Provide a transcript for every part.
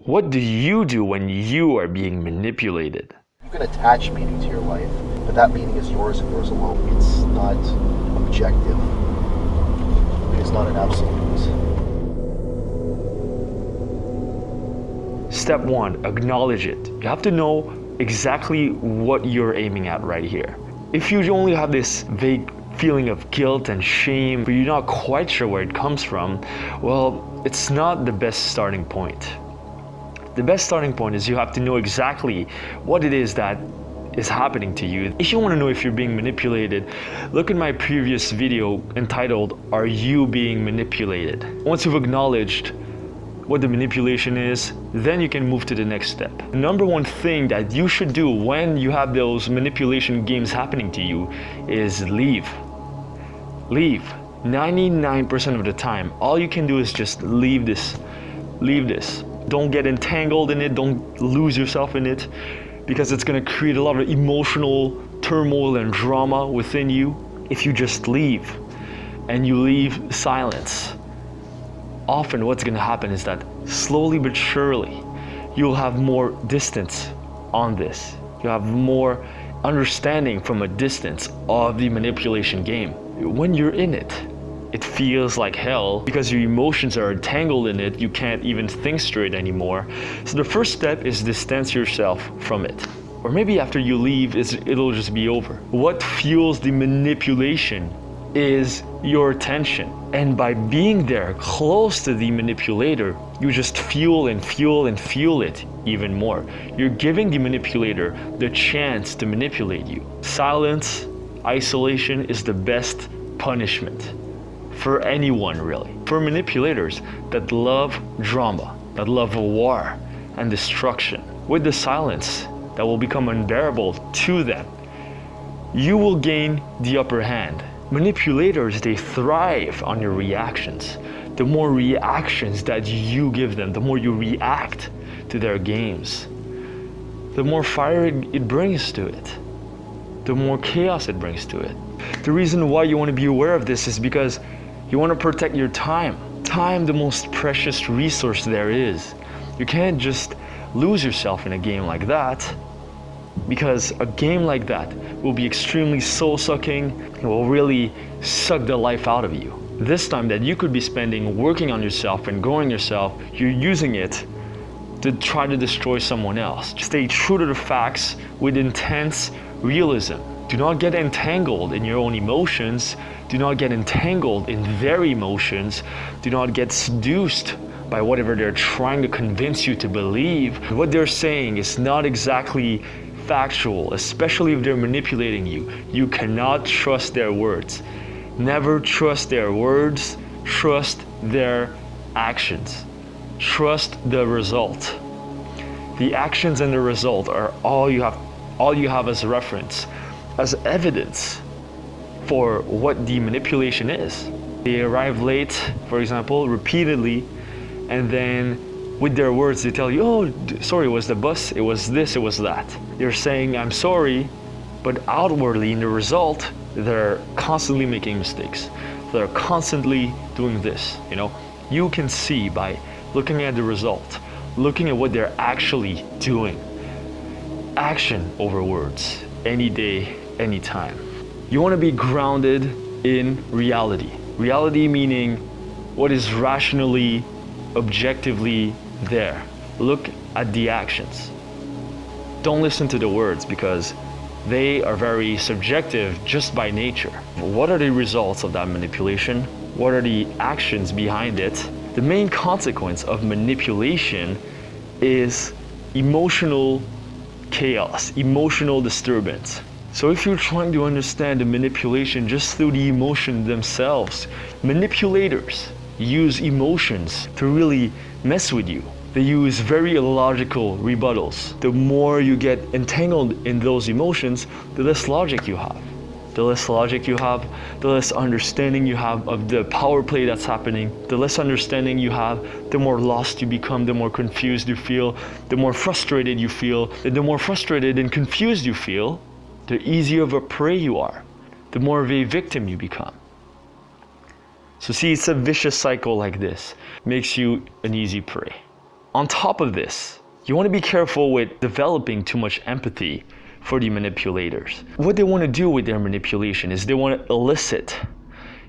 What do you do when you are being manipulated? You can attach meaning to your life, but that meaning is yours and yours alone. It's not objective. It's not an absolute. Step one, acknowledge it. You have to know exactly what you're aiming at right here. If you only have this vague feeling of guilt and shame, but you're not quite sure where it comes from, well, it's not the best starting point. The best starting point is you have to know exactly what it is that is happening to you. If you want to know if you're being manipulated, look at my previous video entitled, Are You Being Manipulated? Once you've acknowledged what the manipulation is, then you can move to the next step. The number one thing that you should do when you have those manipulation games happening to you is leave. Leave. 99% of the time, all you can do is just leave this. Leave this. Don't get entangled in it, don't lose yourself in it, because it's gonna create a lot of emotional turmoil and drama within you. If you just leave, and you leave silence, often what's gonna happen is that slowly but surely, you'll have more distance on this. You'll have more understanding from a distance of the manipulation game. When you're in it, it feels like hell because your emotions are entangled in it. You can't even think straight anymore. So the first step is distance yourself from it. Or maybe after you leave, it'll just be over. What fuels the manipulation is your attention. And by being there close to the manipulator, you just fuel and fuel and fuel it even more. You're giving the manipulator the chance to manipulate you. Silence, isolation is the best punishment for anyone, really. For manipulators that love drama, that love war and destruction, with the silence that will become unbearable to them, you will gain the upper hand. Manipulators, they thrive on your reactions. The more reactions that you give them, the more you react to their games, the more fire it brings to it, the more chaos it brings to it. The reason why you want to be aware of this is because you want to protect your time. Time, the most precious resource there is. You can't just lose yourself in a game like that, because a game like that will be extremely soul-sucking. It will really suck the life out of you. This time that you could be spending working on yourself and growing yourself, you're using it to try to destroy someone else. Stay true to the facts with intense realism. Do not get entangled in your own emotions. Do not get entangled in their emotions. Do not get seduced by whatever they're trying to convince you to believe. What they're saying is not exactly factual, especially if they're manipulating you. You cannot trust their words. Never trust their words. Trust their actions. Trust the result. The actions and the result are all you have as reference, as evidence for what the manipulation is. They arrive late, for example, repeatedly, and then with their words they tell you, oh, sorry, it was the bus, it was this, it was that. They're saying, I'm sorry, but outwardly in the result, they're constantly making mistakes. They're constantly doing this, You can see by looking at the result, looking at what they're actually doing. Action over words, any day, any time. You want to be grounded in reality. Reality meaning what is rationally, objectively there. Look at the actions. Don't listen to the words because they are very subjective just by nature. What are the results of that manipulation? What are the actions behind it? The main consequence of manipulation is emotional chaos, emotional disturbance. So if you're trying to understand the manipulation just through the emotion themselves, manipulators use emotions to really mess with you. They use very illogical rebuttals. The more you get entangled in those emotions, the less logic you have. The less logic you have, the less understanding you have of the power play that's happening. The less understanding you have, the more lost you become, the more confused you feel, the more frustrated you feel. And the more frustrated and confused you feel, the easier of a prey you are, the more of a victim you become. So see, it's a vicious cycle like this. Makes you an easy prey. On top of this, you want to be careful with developing too much empathy for the manipulators. What they want to do with their manipulation is they want to elicit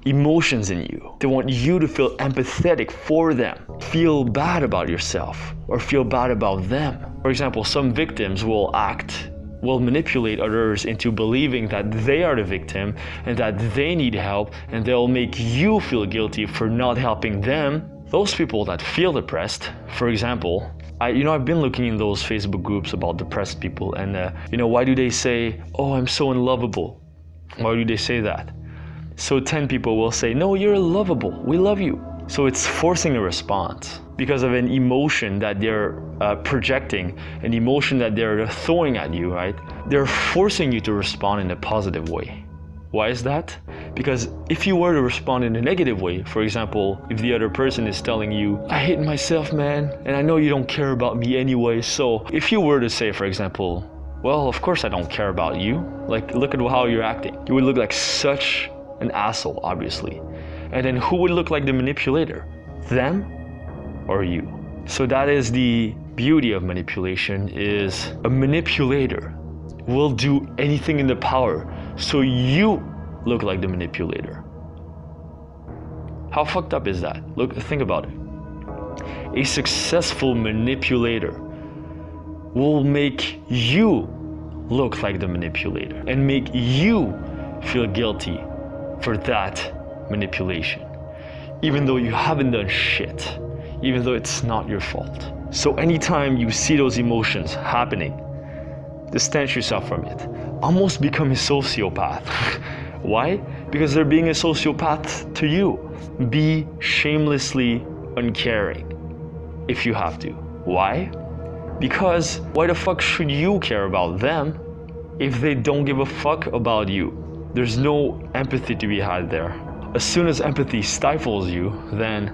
emotions in you. They want you to feel empathetic for them, feel bad about yourself, or feel bad about them. For example, some victims will manipulate others into believing that they are the victim and that they need help, and they'll make you feel guilty for not helping them. Those people that feel depressed, for example, I've been looking in those Facebook groups about depressed people, and why do they say, oh, I'm so unlovable? Why do they say that? So 10 people will say, no, you're lovable, we love you. So it's forcing a response because of an emotion that they're projecting, an emotion that they're throwing at you, right? They're forcing you to respond in a positive way. Why is that? Because if you were to respond in a negative way, for example, if the other person is telling you, I hate myself, man, and I know you don't care about me anyway, so if you were to say, for example, well, of course I don't care about you, like, look at how you're acting. You would look like such an asshole, obviously. And then who would look like the manipulator? Them or you? So that is the beauty of manipulation, is a manipulator will do anything in their power so you look like the manipulator. How fucked up is that? Think about it. A successful manipulator will make you look like the manipulator and make you feel guilty for that manipulation, even though you haven't done shit, even though it's not your fault. So anytime you see those emotions happening, distance yourself from it. Almost become a sociopath. Why? Because they're being a sociopath to you. Be shamelessly uncaring if you have to. Why? Because why the fuck should you care about them if they don't give a fuck about you? There's no empathy to be had there. As soon as empathy stifles you, then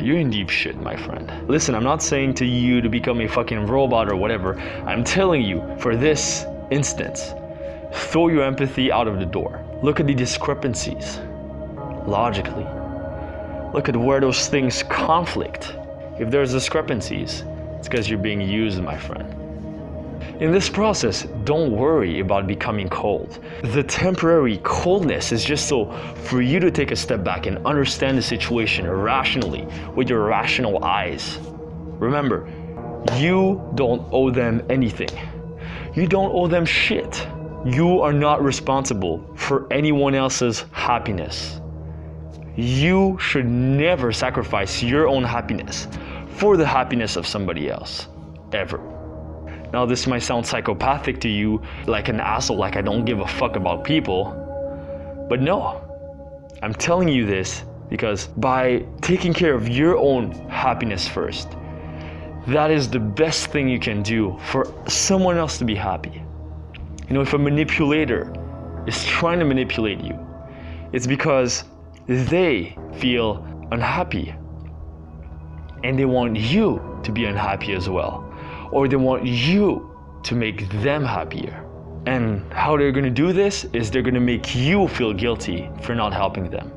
you're in deep shit, my friend. Listen, I'm not saying to you to become a fucking robot or whatever. I'm telling you, for this instance, throw your empathy out of the door. Look at the discrepancies, logically. Look at where those things conflict. If there's discrepancies, it's because you're being used, my friend. In this process, don't worry about becoming cold. The temporary coldness is just so for you to take a step back and understand the situation rationally with your rational eyes. Remember, you don't owe them anything. You don't owe them shit. You are not responsible for anyone else's happiness. You should never sacrifice your own happiness for the happiness of somebody else, ever. Now, this might sound psychopathic to you, like an asshole, like I don't give a fuck about people. But no, I'm telling you this because by taking care of your own happiness first, that is the best thing you can do for someone else to be happy. If a manipulator is trying to manipulate you, it's because they feel unhappy and they want you to be unhappy as well. Or they want you to make them happier. And how they're gonna do this is they're gonna make you feel guilty for not helping them.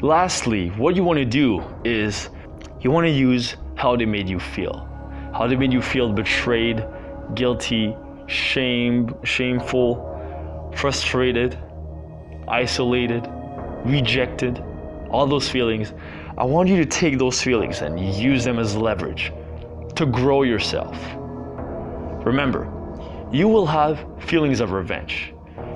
Lastly, what you wanna do is you wanna use how they made you feel. How they made you feel betrayed, guilty, shameful, frustrated, isolated, rejected, all those feelings. I want you to take those feelings and use them as leverage to grow yourself. Remember, you will have feelings of revenge.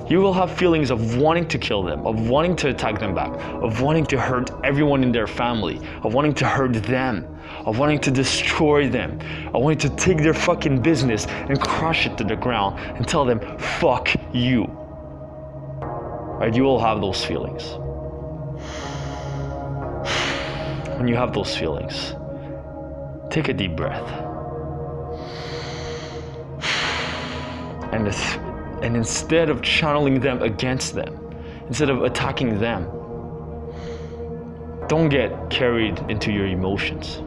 You will have feelings of wanting to kill them, of wanting to attack them back, of wanting to hurt everyone in their family, of wanting to hurt them, of wanting to destroy them, of wanting to take their fucking business and crush it to the ground and tell them, fuck you. Right? You will have those feelings. When you have those feelings, take a deep breath. And instead of channeling them against them, instead of attacking them, don't get carried into your emotions.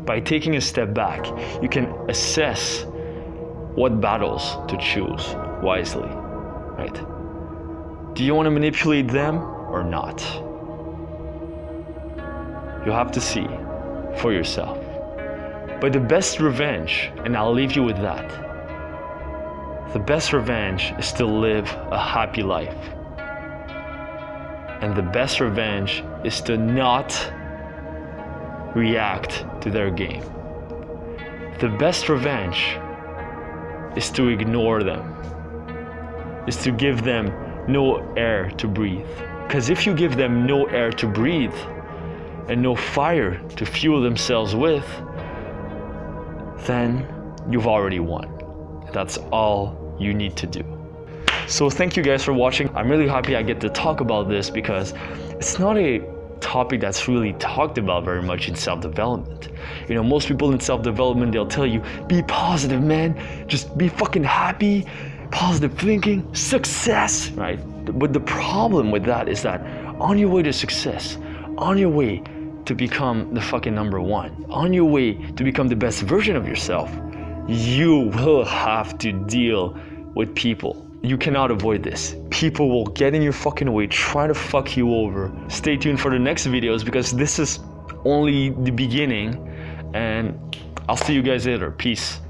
By taking a step back, you can assess what battles to choose wisely, right? Do you want to manipulate them or not? You have to see for yourself. But the best revenge, and I'll leave you with that, the best revenge is to live a happy life. And the best revenge is to not react to their game. The best revenge is to ignore them, is to give them no air to breathe. Because if you give them no air to breathe and no fire to fuel themselves with, then you've already won. That's all you need to do. So thank you guys for watching. I'm really happy I get to talk about this because it's not a topic that's really talked about very much in self-development. You know, most people in self-development, they'll tell you, be positive, man. Just be fucking happy, positive thinking, success, right? But the problem with that is that on your way to success, on your way to become the fucking number one, on your way to become the best version of yourself, you will have to deal with people. You cannot avoid this. People will get in your fucking way, try to fuck you over. Stay tuned for the next videos because this is only the beginning, and I'll see you guys later. Peace.